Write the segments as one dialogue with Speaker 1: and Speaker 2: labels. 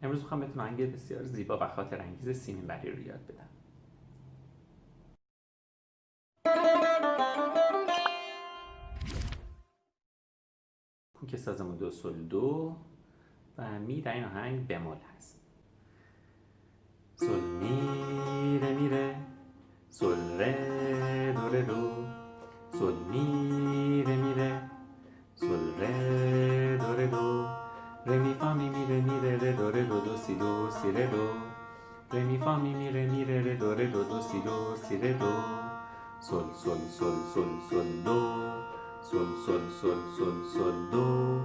Speaker 1: امروز میخوام بهتون آهنگ بسیار زیبا و خاطر انگیز سیمین بری رو یاد بدم. که سازمون دو سول دو و می در این آهنگ بمول هست. سول می ره می ره، سول ره دو ره دو، سول می ره می ره، سول ره دو ره دو، ره می فا می می ره می ره ره دو ره دو دو سی ره دو، ره می فا می می ره می ره ره دو ره دو سی ره دو، سول سول سول سول سول دو، سول سول سول سول سول دو،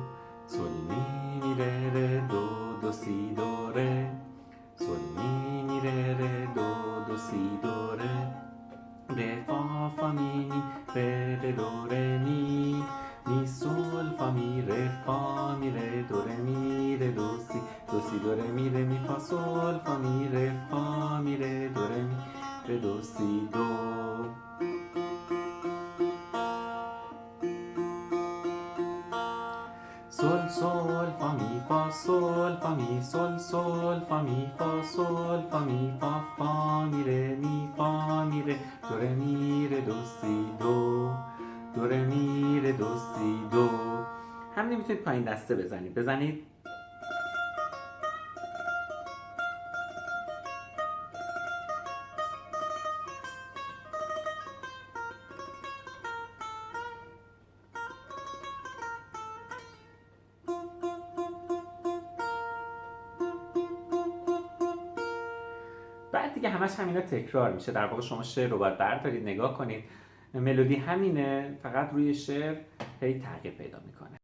Speaker 1: سول می می ره ره دو سی دو ره، سول می می ره ره دو سی دو ره، ره فا فا می می ره ره دو ره می، می سول فا می ره فا می ره دو ره می ره دو سی دو ره می ره می فا سول فا می ره فا می ره دو ره می ره دو سی دو. سول سول فا می فا سول فا می سول سول فا می فا سول فا می فا فا می ره می فا می ره دو ره می ره دو سی دو، دو ره می ره دو سی دو. همین میتونید پایین دسته بزنید. بعد دیگه همش همینا تکرار میشه. در واقع شما شعر رو باید بردارید نگاه کنید، ملودی همینه، فقط روی شعر هی تغییر پیدا میکنه.